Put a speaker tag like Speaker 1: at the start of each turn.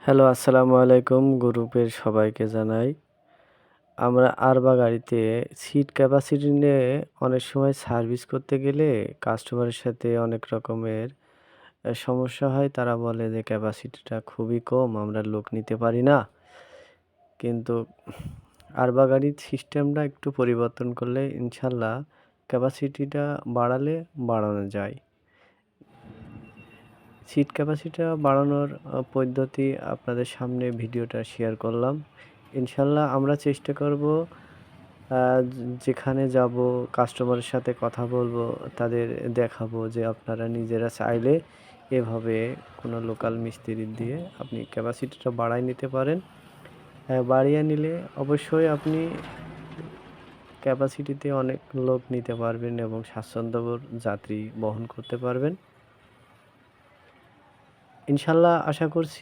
Speaker 1: Hello, আসসালামু আলাইকুম। গ্রুপের সবাইকে জানাই। আমরা আরবা গাড়িতে সিট ক্যাপাসিটি নিয়ে অনেক সময় সার্ভিস করতে গেলে কাস্টমারের সাথে অনেক রকমের সমস্যা হয়। তারা বলে যে ক্যাপাসিটিটা খুবই কম, আমরা লোক নিতে পারি না। কিন্তু আরবা গাড়ির সিস্টেমটা একটু পরিবর্তন করলে ইনশাল্লাহ ক্যাপাসিটিটা বাড়ানো যায়। সিট ক্যাপাসিটিটা বাড়ানোর পদ্ধতি আপনাদের সামনে ভিডিওটা শেয়ার করলাম। ইনশাল্লাহ আমরা চেষ্টা করব যেখানে যাব কাস্টমারের সাথে কথা বলবো, তাদের দেখাবো যে আপনারা নিজেরা চাইলে এভাবে কোনো লোকাল মিস্ত্রি দিয়ে আপনি ক্যাপাসিটিটা বাড়ায় নিতে পারেন। বাড়িয়ে নিলে অবশ্যই আপনি ক্যাপাসিটিতে অনেক লোক নিতে পারবেন এবং স্বাচ্ছন্দ্যকর যাত্রী বহন করতে পারবেন। ইনশাল্লাহ আশা করছি